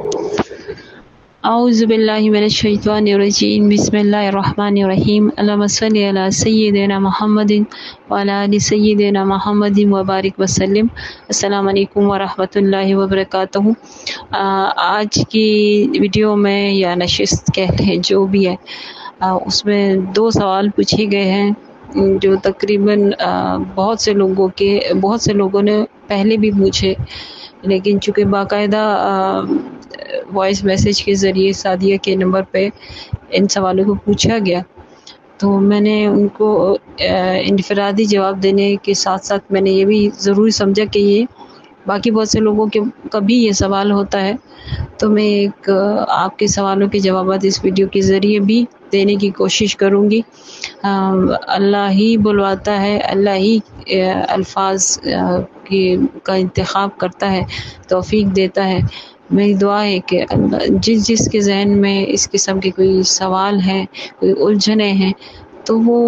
اعوذ باللہ من الشیطان الرجیم بسم اللہ الرحمن الرحیم اللہم صلی علی سیدنا محمد وعلی آل سیدنا محمد وبارک وسلم۔ السلام علیکم ورحمۃ اللہ وبرکاتہ۔ آج کی ویڈیو میں یا نشست کہہ لیں جو بھی ہے، اس میں 2 سوال پوچھے گئے ہیں جو تقریباً بہت سے لوگوں نے پہلے بھی پوچھے، لیکن چونکہ باقاعدہ وائس میسیج کے ذریعے سعدیہ کے نمبر پہ ان سوالوں کو پوچھا گیا، تو میں نے ان کو انفرادی جواب دینے کے ساتھ ساتھ میں نے یہ بھی ضروری سمجھا کہ یہ باقی بہت سے لوگوں کے کبھی یہ سوال ہوتا ہے، تو میں ایک آپ کے سوالوں کے جوابات اس ویڈیو کے ذریعے بھی دینے کی کوشش کروں گی۔ اللہ ہی بلواتا ہے، اللہ ہی الفاظ کا انتخاب کرتا ہے، توفیق دیتا ہے۔ میری دعا ہے کہ جس کے ذہن میں اس قسم کے کوئی سوال ہیں، کوئی الجھنیں ہیں، تو وہ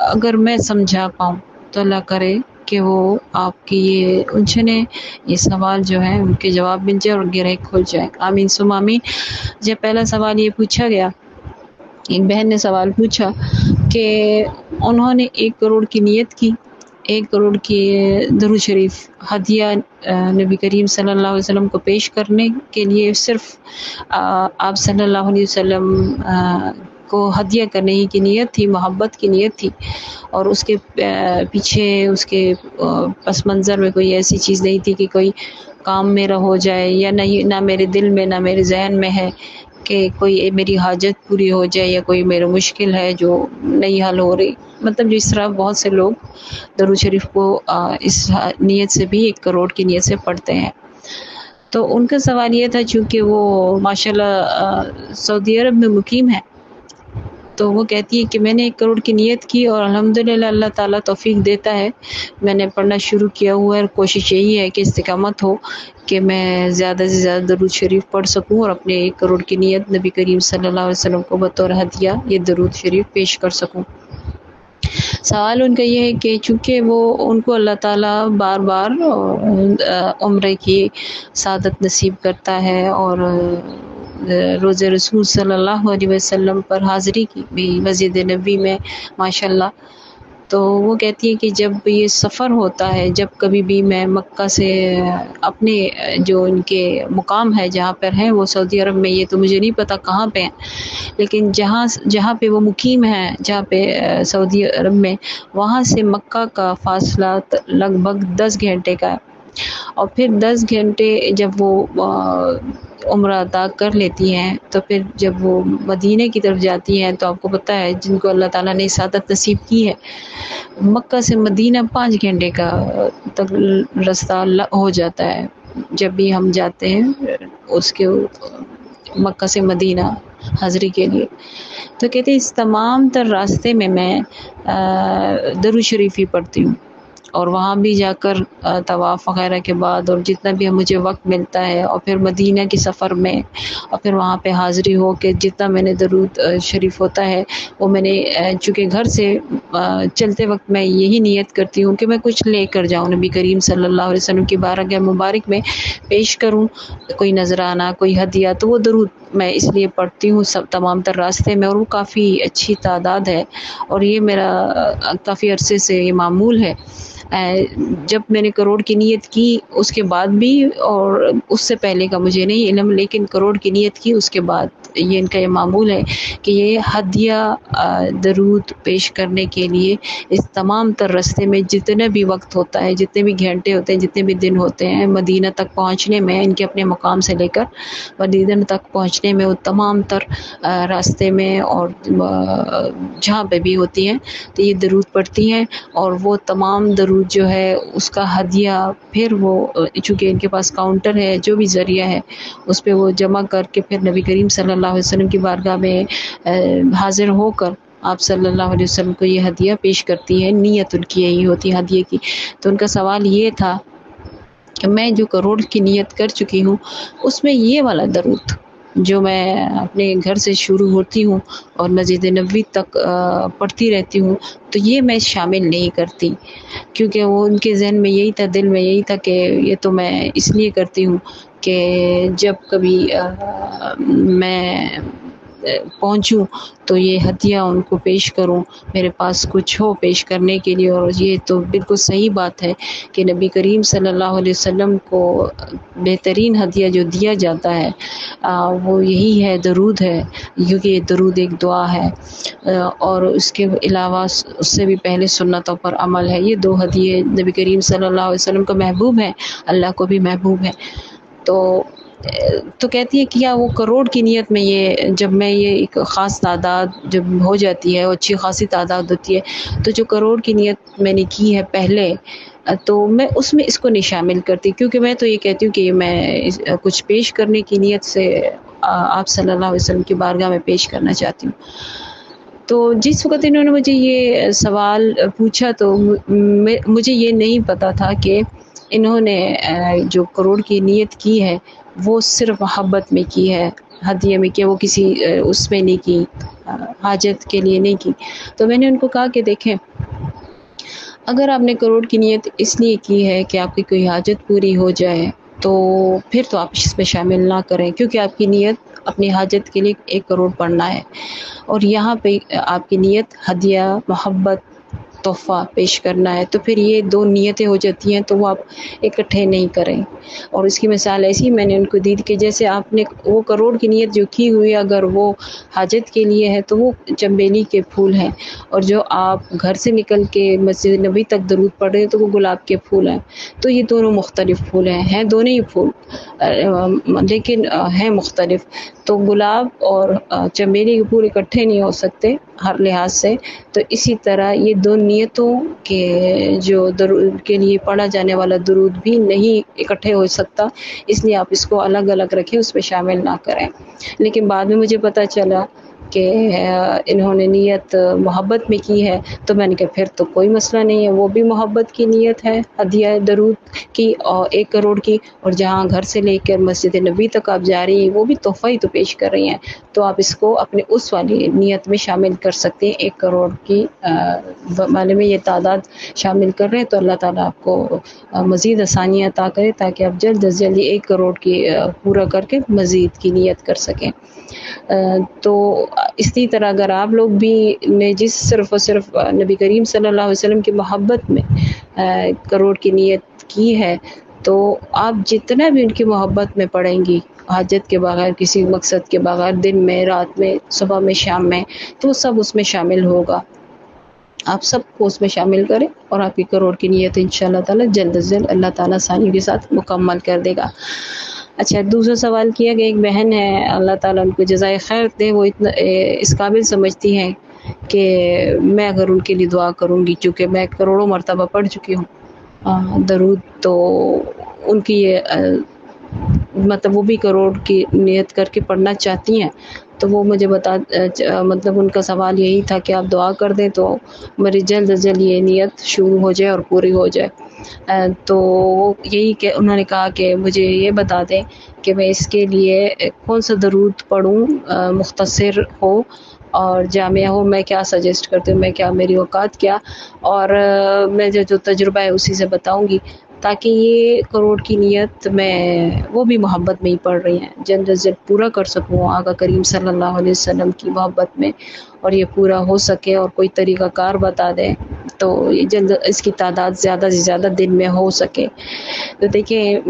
اگر میں سمجھا پاؤں تو اللہ کرے کہ وہ آپ کی یہ الجھنیں، یہ سوال جو ہیں ان کے جواب مل جائے اور گرہ کھل جائے۔ آمین ثم آمین۔ جب پہلا سوال یہ پوچھا گیا، ایک بہن نے سوال پوچھا کہ انہوں نے 1 کروڑ کی نیت کی، 1 کروڑ کی درود شریف ہدیہ نبی کریم صلی اللہ علیہ وسلم کو پیش کرنے کے لیے، صرف آپ صلی اللہ علیہ وسلم کو ہدیہ کرنے کی نیت تھی، محبت کی نیت تھی، اور اس کے پیچھے اس کے پس منظر میں کوئی ایسی چیز نہیں تھی کہ کوئی کام میرا ہو جائے، یا نہ میرے دل میں نہ میرے ذہن میں ہے کہ کوئی میری حاجت پوری ہو جائے یا کوئی میرا مشکل ہے جو نہیں حل ہو رہی۔ مطلب جس طرح بہت سے لوگ درود شریف کو اس نیت سے بھی 1 کروڑ کی نیت سے پڑھتے ہیں۔ تو ان کا سوال یہ تھا، چونکہ وہ ماشاءاللہ سعودی عرب میں مقیم ہے، تو وہ کہتی ہے کہ میں نے 1 کروڑ کی نیت کی اور الحمدللہ اللہ تعالیٰ توفیق دیتا ہے، میں نے پڑھنا شروع کیا ہوا ہے، اور کوشش یہی ہے کہ استقامت ہو کہ میں زیادہ سے زیادہ درود شریف پڑھ سکوں اور اپنے 1 کروڑ کی نیت نبی کریم صلی اللہ علیہ وسلم کو بطور ہدیہ یہ درود شریف پیش کر سکوں۔ سوال ان کا یہ ہے کہ چونکہ ان کو اللہ تعالیٰ بار بار عمرے کی سعادت نصیب کرتا ہے، اور روز رسول صلی اللہ علیہ وسلم پر حاضری کی بھی مسجد نبی میں ماشاءاللہ، تو وہ کہتی ہے کہ جب یہ سفر ہوتا ہے، جب کبھی بھی میں مکہ سے اپنے جو ان کے مقام ہے جہاں پر ہیں وہ سعودی عرب میں، یہ تو مجھے نہیں پتا کہاں پہ ہیں، لیکن جہاں پہ وہ مقیم ہیں، جہاں پہ سعودی عرب میں، وہاں سے مکہ کا فاصلہ لگ بھگ 10 گھنٹے کا ہے، اور پھر 10 گھنٹے جب وہ عمرہ ادا کر لیتی ہیں، تو پھر جب وہ مدینے کی طرف جاتی ہیں، تو آپ کو پتہ ہے جن کو اللہ تعالیٰ نے سعادت نصیب کی ہے، مکہ سے مدینہ 5 گھنٹے کا تک رستہ ہو جاتا ہے جب بھی ہم جاتے ہیں اس کے مکہ سے مدینہ حاضری کے لیے۔ تو کہتے ہیں اس تمام تر راستے میں درود شریف ہی پڑھتی ہوں، اور وہاں بھی جا کر طواف وغیرہ کے بعد اور جتنا بھی مجھے وقت ملتا ہے، اور پھر مدینہ کے سفر میں، اور پھر وہاں پہ حاضری ہو کے جتنا میں نے درود شریف ہوتا ہے وہ میں نے چونکہ گھر سے چلتے وقت میں یہی نیت کرتی ہوں کہ میں کچھ لے کر جاؤں نبی کریم صلی اللہ علیہ وسلم کی بارگاہ مبارک میں پیش کروں، کوئی نذرانہ، کوئی ہدیہ، تو وہ درود میں اس لیے پڑھتی ہوں تمام تر راستے میں، اور وہ کافی اچھی تعداد ہے، اور یہ میرا کافی عرصے سے یہ معمول ہے۔ جب میں نے کروڑ کی نیت کی اس کے بعد بھی، اور اس سے پہلے کا مجھے نہیں علم، لیکن کروڑ کی نیت کی اس کے بعد یہ ان کا یہ معمول ہے کہ یہ ہدیہ درود پیش کرنے کے لیے اس تمام تر راستے میں جتنے بھی وقت ہوتا ہے، جتنے بھی گھنٹے ہوتے ہیں، جتنے بھی دن ہوتے ہیں، مدینہ تک پہنچنے میں، ان کے اپنے مقام سے لے کر مدینہ تک پہنچنے میں، وہ تمام تر راستے میں اور جہاں پہ بھی ہوتی ہیں تو یہ درود پڑھتی ہیں، اور وہ تمام درود جو ہے اس کا ہدیہ پھر وہ چونکہ ان کے پاس کاؤنٹر ہے، جو بھی ذریعہ ہے اس پہ وہ جمع کر کے پھر نبی کریم صلی اللہ علیہ وسلم کی بارگاہ میں حاضر ہو کر آپ صلی اللہ علیہ وسلم کو یہ ہدیہ پیش کرتی ہے، نیت ان کی یہی ہوتی ہے ہدیے کی۔ تو ان کا سوال یہ تھا کہ میں جو کروڑ کی نیت کر چکی ہوں اس میں یہ والا درود جو میں اپنے گھر سے شروع ہوتی ہوں اور مسجد نبوی تک پڑھتی رہتی ہوں، تو یہ میں شامل نہیں کرتی، کیونکہ وہ ان کے ذہن میں یہی تھا، دل میں یہی تھا کہ یہ تو میں اس لیے کرتی ہوں کہ جب کبھی میں پہنچوں تو یہ ہدیہ ان کو پیش کروں، میرے پاس کچھ ہو پیش کرنے کے لیے۔ اور یہ تو بالکل صحیح بات ہے کہ نبی کریم صلی اللہ علیہ وسلم کو بہترین ہدیہ جو دیا جاتا ہے وہ یہی ہے، درود ہے، کیونکہ یہ درود ایک دعا ہے، اور اس کے علاوہ اس سے بھی پہلے سنتوں پر عمل ہے۔ یہ دو ہدیے نبی کریم صلی اللہ علیہ وسلم کو محبوب ہیں، اللہ کو بھی محبوب ہے۔ تو کہتی ہے کہ کیا وہ کروڑ کی نیت میں یہ جب میں یہ ایک خاص تعداد جب ہو جاتی ہے، اچھی خاصی تعداد ہوتی ہے، تو جو کروڑ کی نیت میں نے کی ہے پہلے، تو میں اس میں اس کو نہیں شامل کرتی، کیونکہ میں تو یہ کہتی ہوں کہ میں کچھ پیش کرنے کی نیت سے آپ صلی اللہ علیہ وسلم کی بارگاہ میں پیش کرنا چاہتی ہوں۔ تو جس وقت انہوں نے مجھے یہ سوال پوچھا تو مجھے یہ نہیں پتا تھا کہ انہوں نے جو کروڑ کی نیت کی ہے وہ صرف محبت میں کی ہے، ہدیے میں کی، وہ کسی اس میں نہیں کی، حاجت کے لیے نہیں کی۔ تو میں نے ان کو کہا کہ دیکھیں، اگر آپ نے کروڑ کی نیت اس لیے کی ہے کہ آپ کی کوئی حاجت پوری ہو جائے تو پھر تو آپ اس میں شامل نہ کریں، کیونکہ آپ کی نیت اپنی حاجت کے لیے 1 کروڑ پڑھنا ہے، اور یہاں پہ آپ کی نیت ہدیہ، محبت، تحفہ پیش کرنا ہے، تو پھر یہ دو نیتیں ہو جاتی ہیں تو وہ آپ اکٹھے نہیں کریں۔ اور اس کی مثال ایسی میں نے ان کو دی کہ جیسے آپ نے وہ کروڑ کی نیت جو کی ہوئی اگر وہ حاجت کے لیے ہے تو وہ چنبیلی کے پھول ہیں، اور جو آپ گھر سے نکل کے مسجد نبی تک درود پڑھ رہے ہیں تو وہ گلاب کے پھول ہیں۔ تو یہ دونوں مختلف پھول ہیں دونوں ہی پھول، لیکن ہیں مختلف۔ تو گلاب اور چنبیلی کے پھول اکٹھے نہیں ہو سکتے ہر لحاظ سے، تو اسی طرح یہ دو نیتوں کے جو درود کے لیے پڑھا جانے والا درود بھی نہیں اکٹھے ہو سکتا، اس لیے آپ اس کو الگ الگ رکھیں، اس میں شامل نہ کریں۔ لیکن بعد میں مجھے پتہ چلا کہ انہوں نے نیت محبت میں کی ہے، تو میں نے کہا پھر تو کوئی مسئلہ نہیں ہے، وہ بھی محبت کی نیت ہے ہدیہ درود کی، اور 1 کروڑ کی، اور جہاں گھر سے لے کر مسجد نبی تک آپ جا رہی ہیں وہ بھی تحفہ ہی تو پیش کر رہی ہیں، تو آپ اس کو اپنے اس والی نیت میں شامل کر سکتے ہیں۔ 1 کروڑ کی والے میں یہ تعداد شامل کر رہے ہیں تو اللہ تعالیٰ آپ کو مزید آسانیاں عطا کرے تاکہ آپ جلد از جلد 1 کروڑ کی پورا کر کے مزید کی نیت کر سکیں۔ تو اسی طرح اگر آپ لوگ بھی نے جس صرف اور صرف نبی کریم صلی اللہ علیہ وسلم کی محبت میں کروڑ کی نیت کی ہے، تو آپ جتنا بھی ان کی محبت میں پڑھیں گی، حاجت کے بغیر، کسی مقصد کے بغیر، دن میں، رات میں، صبح میں، شام میں، تو سب اس میں شامل ہوگا۔ آپ سب کو اس میں شامل کریں اور آپ کی کروڑ کی نیت انشاءاللہ تعالی جلد از جلد اللہ تعالیٰ آسانی کے ساتھ مکمل کر دے گا۔ اچھا، دوسرا سوال کیا کہ ایک بہن ہے، اللہ تعالیٰ ان کو جزائے خیر دے، وہ اتنا اس قابل سمجھتی ہیں کہ میں اگر ان کے لیے دعا کروں گی، چونکہ میں کروڑوں مرتبہ پڑھ چکی ہوں درود، تو ان کی یہ مطلب وہ بھی کروڑ کی نیت کر کے پڑھنا چاہتی ہیں، تو وہ مجھے مطلب ان کا سوال یہی تھا کہ آپ دعا کر دیں تو میری جلد از جلد یہ نیت شروع ہو جائے اور پوری ہو جائے۔ تو یہی کہ انہوں نے کہا کہ مجھے یہ بتا دیں کہ میں اس کے لیے کون سا درود پڑھوں، مختصر ہو اور جامع ہو، میں کیا سجیسٹ کرتی ہوں، میں کیا، میری اوقات کیا، اور میں جو تجربہ ہے اسی سے بتاؤں گی، تاکہ یہ کروڑ کی نیت میں وہ بھی محبت میں ہی پڑھ رہی ہیں جلد از جلد پورا کر سکوں آقا کریم صلی اللہ علیہ وسلم کی محبت میں، اور یہ پورا ہو سکے، اور کوئی طریقہ کار بتا دیں تو یہ جلد اس کی تعداد زیادہ سے زیادہ دن میں ہو سکے۔ تو دیکھیں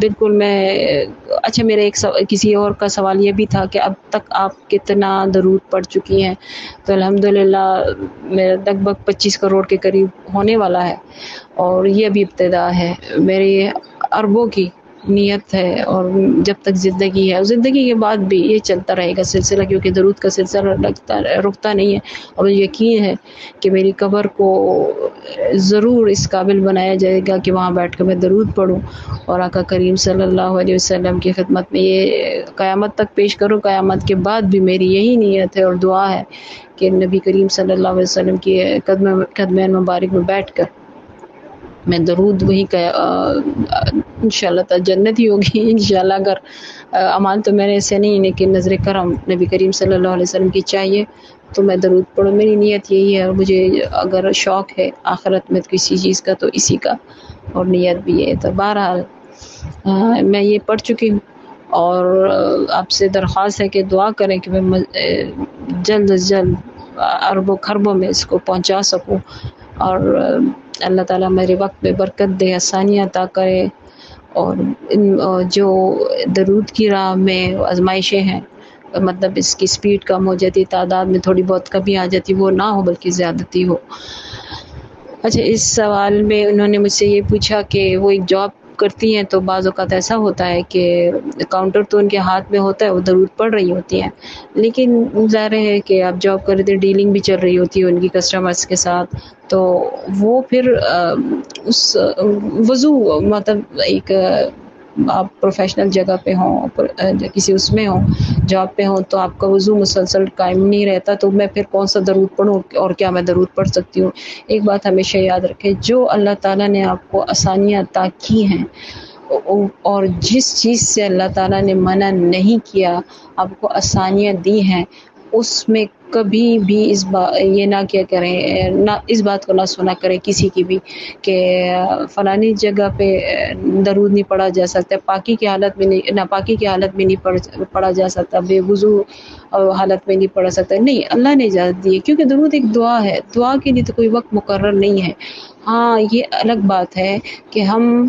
بالکل میں اچھا، میرا کسی اور کا سوال یہ بھی تھا کہ اب تک آپ کتنا درود پڑھ چکی ہیں، تو الحمدللہ میرا لگ بھگ 25 کروڑ کے قریب ہونے والا ہے، اور یہ بھی ابتدا ہے، میری اربوں کی نیت ہے، اور جب تک زندگی ہے، اور زندگی کے بعد بھی یہ چلتا رہے گا سلسلہ، کیونکہ درود کا سلسلہ رکتا نہیں ہے، اور مجھے یقین ہے کہ میری قبر کو ضرور اس قابل بنایا جائے گا کہ وہاں بیٹھ کر میں درود پڑھوں اور آقا کریم صلی اللہ علیہ وسلم کی خدمت میں یہ قیامت تک پیش کروں۔ قیامت کے بعد بھی میری یہی نیت ہے اور دعا ہے کہ نبی کریم صلی اللہ علیہ وسلم کی قدمین مبارک میں بیٹھ کر میں درود وہی انشاءاللہ تعالی جنت ہی ہوگی انشاءاللہ، اگر امان تو میرے ایسے نہیں، لیکن نظر کرم نبی کریم صلی اللہ علیہ وسلم کی چاہیے تو میں درود پڑھوں، میری نیت یہی ہے، اور مجھے اگر شوق ہے آخرت میں کسی چیز کا تو اسی کا، اور نیت بھی ہے۔ تو بہرحال میں یہ پڑھ چکی ہوں، اور آپ سے درخواست ہے کہ دعا کریں کہ میں جلد از جلد اربوں خربوں میں اس کو پہنچا سکوں، اور اللہ تعالیٰ میرے وقت میں برکت دے، آسانیاں عطا کرے، اور جو درود کی راہ میں آزمائشیں ہیں، مطلب اس کی سپیڈ کم ہو جاتی، تعداد میں تھوڑی بہت کمی آ جاتی، وہ نہ ہو بلکہ زیادتی ہو۔ اچھا، اس سوال میں انہوں نے مجھ سے یہ پوچھا کہ وہ ایک جاب کرتی ہیں، تو بعض اوقات ایسا ہوتا ہے کہ کاؤنٹر تو ان کے ہاتھ میں ہوتا ہے، وہ درود پڑھ رہی ہوتی ہیں، لیکن ظاہر ہے کہ آپ جاب کر رہے تھے، ڈیلنگ بھی چل رہی ہوتی ہے ان کی کسٹمرز کے ساتھ، تو وہ پھر اس وضو، مطلب ایک آپ پروفیشنل جگہ پہ ہوں، کسی اس میں ہوں، جاب پہ ہوں، تو آپ کا وضو مسلسل قائم نہیں رہتا، تو میں پھر کون سا درود پڑھوں، اور کیا میں درود پڑھ سکتی ہوں؟ ایک بات ہمیشہ یاد رکھیں، جو اللہ تعالیٰ نے آپ کو آسانیاں عطا کی ہیں، اور جس چیز سے اللہ تعالیٰ نے منع نہیں کیا، آپ کو آسانیاں دی ہیں، اس میں کبھی بھی یہ نہ کیا کریں، نہ اس بات کو نہ سنا کریں کسی کی بھی کہ فلانی جگہ پہ درود نہیں پڑھا جا سکتا، پاکی کی حالت میں نہیں، ناپاکی کی حالت میں نہیں پڑھا جا سکتا، بے وضو حالت میں نہیں پڑھ سکتا۔ نہیں، اللہ نے اجازت دی ہے، کیونکہ درود ایک دعا ہے، دعا کے لیے تو کوئی وقت مقرر نہیں ہے۔ ہاں، یہ الگ بات ہے کہ ہم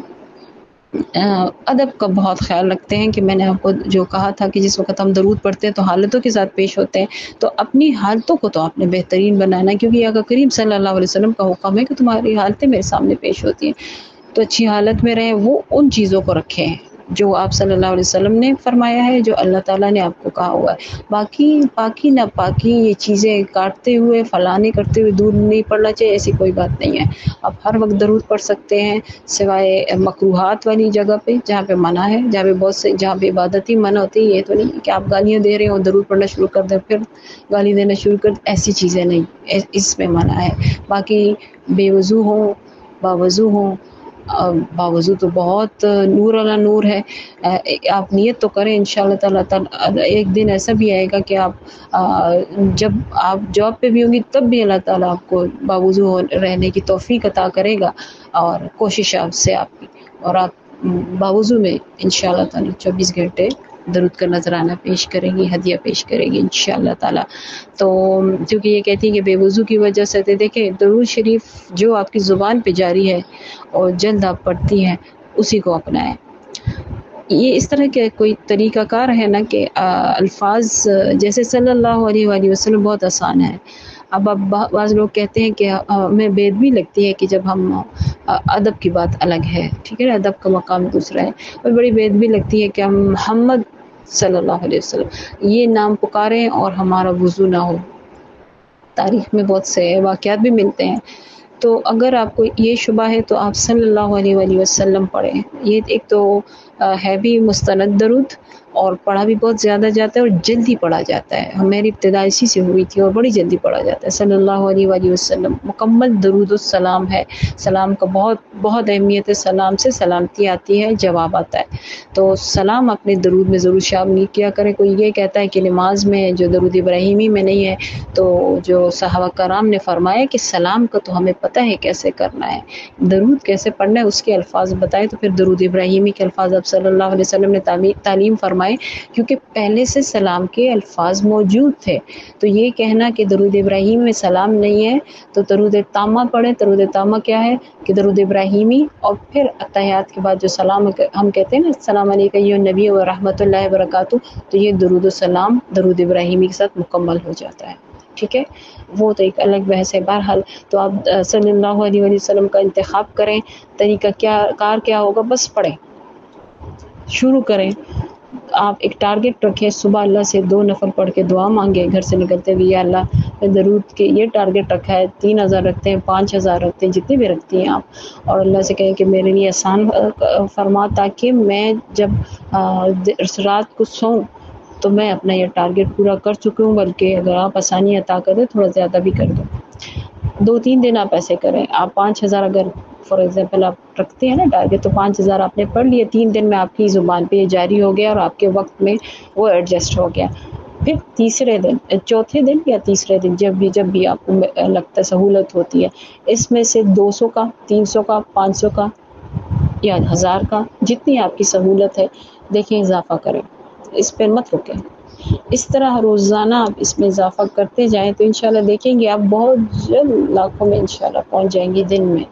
ادب کا بہت خیال رکھتے ہیں، کہ میں نے آپ کو جو کہا تھا کہ جس وقت ہم درود پڑھتے ہیں تو حالتوں کے ساتھ پیش ہوتے ہیں، تو اپنی حالتوں کو تو آپ نے بہترین بنانا ہے، کیونکہ آقا کریم صلی اللہ علیہ وسلم کا حکم ہے کہ تمہاری حالتیں میرے سامنے پیش ہوتی ہیں، تو اچھی حالت میں رہیں، وہ ان چیزوں کو رکھیں جو آپ صلی اللہ علیہ وسلم نے فرمایا ہے، جو اللہ تعالیٰ نے آپ کو کہا ہوا ہے۔ باقی پاکی ناپاکی یہ چیزیں کاٹتے ہوئے، فلانے کرتے ہوئے دور نہیں پڑنا چاہیے، ایسی کوئی بات نہیں ہے۔ آپ ہر وقت درود پڑھ سکتے ہیں، سوائے مکروہات والی جگہ پہ جہاں پہ منع ہے، جہاں پہ عبادت ہی منع ہوتی ہے، یہ تو نہیں کہ آپ گالیاں دے رہے ہو، درود پڑھنا شروع کر دیں، پھر گالی دینا شروع کر دیں، ایسی چیزیں نہیں، اس میں منع ہے۔ باقی بے وضو ہوں، باوضو ہوں، باوضو تو بہت نور والا نور ہے، آپ نیت تو کریں، انشاءاللہ تعالیٰ ایک دن ایسا بھی آئے گا کہ آپ جب آپ جاب پہ بھی ہوں گی تب بھی اللہ تعالیٰ آپ کو باوضو رہنے کی توفیق عطا کرے گا، اور کوشش آپ سے آپ کی، اور آپ باوضو میں انشاءاللہ تعالیٰ 24 گھنٹے درود کا نذرانہ پیش کریں گی، ہدیہ پیش کریں گی انشاءاللہ تعالیٰ۔ تو کیونکہ یہ کہتی ہیں کہ بے وضو کی وجہ سے، دیکھیں درود شریف جو آپ کی زبان پہ جاری ہے اور جلد آپ پڑھتی ہیں، اسی کو اپنائیں۔ یہ اس طرح کے کوئی طریقہ کار ہے نا کہ الفاظ جیسے صلی اللہ علیہ وآلہ وسلم بہت آسان ہے۔ اب بعض لوگ کہتے ہیں کہ ہمیں بے ادبی لگتی ہے کہ جب ہم ادب کی بات الگ ہے، ٹھیک ہے نا، ادب کا مقام دوسرا ہے، اور بڑی بے ادبی لگتی ہے کہ ہم محمد صلی اللہ علیہ وسلم یہ نام پکاریں اور ہمارا وضو نہ ہو۔ تاریخ میں بہت سے واقعات بھی ملتے ہیں، تو اگر آپ کو یہ شبہ ہے تو آپ صلی اللہ علیہ وآلہ وسلم پڑھیں۔ یہ ایک تو ہے بھی مستند درود، اور پڑھا بھی بہت زیادہ جاتا ہے، اور جلدی پڑھا جاتا ہے، میری ابتدا اسی سے ہوئی تھی، اور بڑی جلدی پڑھا جاتا ہے۔ صلی اللہ علیہ وآلہ وسلم مکمل درود السلام ہے، سلام کا بہت بہت اہمیت ہے، سلام سے سلامتی آتی ہے، جواب آتا ہے، تو سلام اپنے درود میں ضرور شامل کیا کریں۔ کوئی یہ کہتا ہے کہ نماز میں جو درود ابراہیمی میں نہیں ہے، تو جو صحابہ کرام نے فرمایا کہ سلام کا تو ہمیں پتہ ہے کیسے کرنا ہے، درود کیسے پڑھنا ہے اس کے الفاظ بتائے، تو پھر درود ابراہیمی کے الفاظ اب صلی اللہ علیہ وسلم نے تعلیم فرمائے، کیونکہ پہلے سے سلام کے الفاظ موجود تھے۔ تو یہ کہنا کہ درود ابراہیم میں سلام نہیں ہے تو درود تامہ پڑھیں۔ درود تامہ کیا ہے کہ درود ابراہیمی، اور پھر اتحیات کے بعد جو سلام ہم کہتے ہیں نا، السلام علیکم ایھا النبی و رحمۃ اللہ وبرکاتہ، تو یہ درود السلام درود ابراہیمی کے ساتھ مکمل ہو جاتا ہے، ٹھیک ہے۔ وہ تو ایک الگ بحث ہے۔ بہرحال تو آپ صلی اللہ علیہ وسلم کا انتخاب کریں، طریقہ کیا ہوگا، بس پڑھیں، شروع کریں۔ آپ ایک ٹارگٹ رکھیں، صبح اللہ سے 2 نفل پڑھ کے دعا مانگیں گھر سے نکلتے ہوئے، یا اللہ درود کے یہ ٹارگٹ رکھا ہے، 3000 رکھتے ہیں، 5000 رکھتے ہیں، جتنے بھی رکھتی ہیں آپ، اور اللہ سے کہیں کہ میرے لیے آسان فرما، تاکہ میں جب رات کو سوؤں تو میں اپنا یہ ٹارگٹ پورا کر چکی ہوں، بلکہ اگر آپ آسانی عطا کریں تھوڑا زیادہ بھی کر دو۔ 2-3 دن آپ ایسے کریں، آپ 5000 اگر فار ایگزامپل آپ رکھتے ہیں نا ٹارگٹ، تو 5000 آپ نے پڑھ لیے، 3 دن میں آپ کی زبان پہ یہ جاری ہو گیا، اور آپ کے وقت میں وہ ایڈجسٹ ہو گیا۔ پھر چوتھے دن یا تیسرے دن جب بھی آپ کو لگتا ہے سہولت ہوتی ہے، اس میں سے 200 کا، 300 کا، 500 کا یا 1000 کا، جتنی آپ کی سہولت ہے دیکھیں اضافہ کریں، اس پہ مت رکیں. اس طرح روزانہ آپ اس میں اضافہ کرتے جائیں تو انشاءاللہ دیکھیں گے آپ بہت جلد لاکھوں میں انشاءاللہ پہنچ جائیں گے. دن میں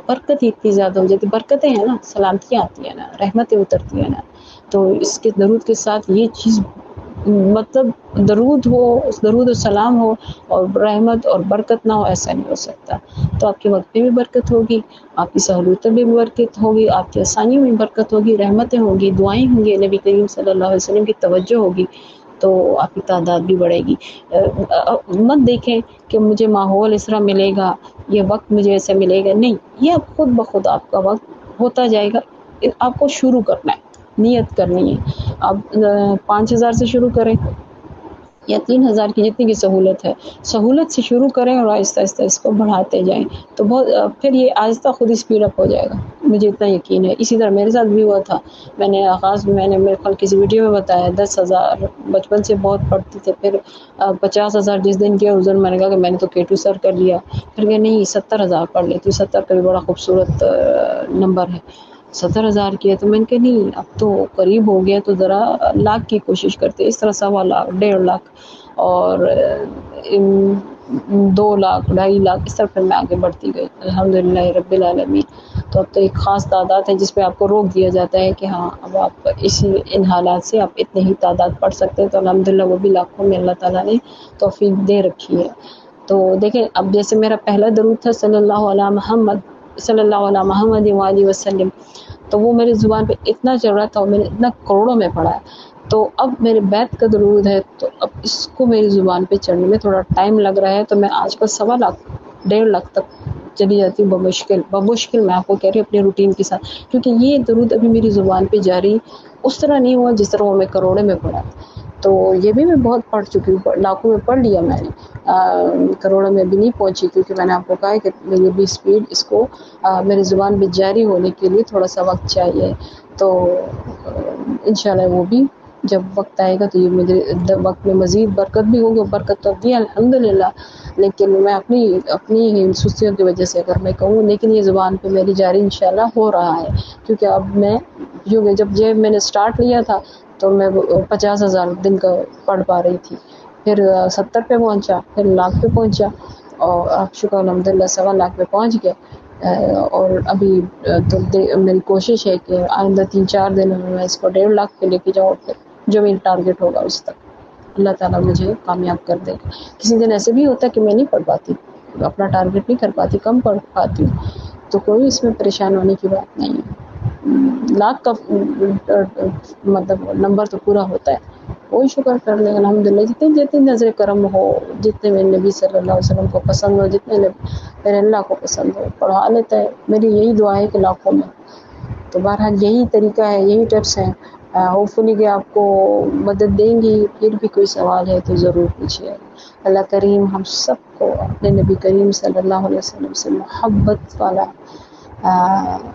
برکت اتنی زیادہ ہو جاتی، برکتیں ہیں نا، سلامتیاں آتی ہیں نا، رحمتیں اترتی ہیں نا. تو اس کے درود کے ساتھ یہ چیز مطلب درود ہو، درود و سلام ہو اور رحمت اور برکت نہ ہو، ایسا نہیں ہو سکتا. تو آپ کے وقت میں بھی برکت ہوگی، آپ کی سہولتوں میں بھی برکت ہوگی، آپ کی آسانیوں میں برکت ہوگی، رحمتیں ہوں گی، دعائیں ہوں گی، نبی کریم صلی اللہ علیہ وسلم کی توجہ ہوگی، تو آپ کی تعداد بھی بڑھے گی. مت دیکھیں کہ مجھے ماحول اس طرح ملے گا، یہ وقت مجھے ایسے ملے گا، نہیں، یہ اب خود بخود آپ کا وقت ہوتا جائے گا. آپ کو شروع کرنا ہے، نیت کرنی ہے. آپ 5000 سے شروع کریں یا 3000 کی جتنی کی سہولت سے شروع کریں اور آہستہ آہستہ اس کو بڑھاتے جائیں تو بہت پھر یہ آہستہ خود اسپیڈ اپ ہو جائے گا، مجھے اتنا یقین ہے. اسی طرح میرے ساتھ بھی ہوا تھا. میں نے آغاز میں نے میرے خیال کسی ویڈیو میں بتایا 10,000 بچپن سے بہت پڑھتے تھے، پھر 50,000 جس دن کیا اس دن میں نے کہا کہ میں نے تو K2 سر کر لیا. پھر کہ نہیں 70,000 پڑھ لیتی، 70 کا بھی بڑا خوبصورت نمبر ہے. 70,000 کیا تو میں نے کہا نہیں اب تو قریب ہو گیا، تو ذرا لاکھ کی کوشش کرتے. اس طرح 1.25 لاکھ 1.5 لاکھ اور 2 لاکھ 2.5 لاکھ اس طرح پھر میں آگے بڑھتی گئی الحمدللہ رب العالمین. تو اب تو ایک خاص تعداد ہے جس پہ آپ کو روک دیا جاتا ہے کہ ہاں اب آپ ان حالات سے آپ اتنے ہی تعداد پڑھ سکتے ہیں. تو الحمدللہ وہ بھی لاکھوں میں اللہ تعالیٰ نے توفیق دے رکھی ہے. تو دیکھیں اب جیسے میرا پہلا درود تھا صلی اللہ علیہ محمد وآلہ وسلم، تو وہ میری زبان پہ اتنا چل رہا تھا اور میں نے اتنا کروڑوں میں پڑھا ہے. تو اب میرے بیت کا درود ہے تو اب اس کو میری زبان پہ چڑھنے میں تھوڑا ٹائم لگ رہا ہے. تو میں آج کل 1.25 لاکھ 1.5 لاکھ تک چلی جاتی ہوں بمشکل میں آپ کو کہہ رہی ہوں اپنے روٹین کے ساتھ، کیونکہ یہ درود ابھی میری زبان پہ جاری اس طرح نہیں ہوا جس طرح وہ میں کروڑوں میں پڑھا. تو یہ بھی میں بہت پڑھ چکی ہوں، لاکھوں میں پڑھ لیا میں نے، کروڑوں میں بھی نہیں پہنچی، کیونکہ میں نے آپ کو کہا ہے کہ یہ بھی اسپیڈ اس کو میری زبان پہ جاری ہونے کے لیے تھوڑا سا وقت چاہیے. تو انشاءاللہ وہ بھی جب وقت آئے گا تو یہ مجھے وقت میں مزید برکت بھی ہوگی. برکت تو دی الحمدللہ، لیکن میں اپنی ہی سستیوں کی وجہ سے اگر میں کہوں، لیکن یہ زبان پہ میری جاری انشاءاللہ ہو رہا ہے. کیونکہ اب میں جب میں نے سٹارٹ لیا تھا تو میں 50,000 دن کا پڑھ پا رہی تھی، پھر 70 پہ پہنچا، پھر لاکھ پہ پہنچا، اور اب شکر الحمدللہ 1.25 لاکھ پہ پہنچ گیا. اور ابھی تو میری کوشش ہے کہ آئندہ 3-4 دنوں میں اس کو 1.5 لاکھ پہ لے کے جاؤں، پھر جو میری ٹارگیٹ ہوگا اس تک اللہ تعالیٰ مجھے کامیاب کر دے گا. کسی دن ایسے بھی ہوتا ہے کہ میں نہیں پڑھ پاتی، اپنا ٹارگیٹ نہیں کر پاتی، کم پڑھ پاتی ہوں، تو کوئی اس میں پریشان ہونے کی بات نہیں ہے. لاکھ کا مطلب نمبر تو پورا ہوتا ہے، وہی شکر کر لیں الحمدللہ. جتنی نظر کرم ہو، جتنے میں نبی صلی اللہ علیہ وسلم کو پسند ہو، جتنے میرے اللہ کو پسند ہو پڑھا لیتا ہے. میری یہی دعا ہے کہ لاکھوں میں. تو بہرحال یہی طریقہ ہے، یہی ٹپس ہیں، ہوپ فلی کہ آپ کو مدد دیں گی. پھر بھی کوئی سوال ہے تو ضرور پوچھیے. اللہ کریم ہم سب کو اپنے نبی کریم صلی اللہ علیہ وسلم سے محبت والا،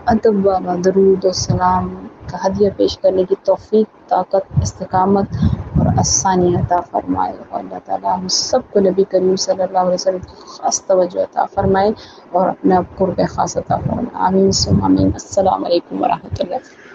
ادب والا درود و سلام کا ہدیہ پیش کرنے کی توفیق، طاقت، استقامت اور آسانی عطا فرمائے. اور اللہ تعالیٰ ہم سب کو نبی کریم صلی اللہ علیہ وسلم کی خاص توجہ عطا فرمائے اور اپنا قرب خاص عطا فرمائے. آمین ثم آمین. السلام علیکم ورحمۃ اللہ.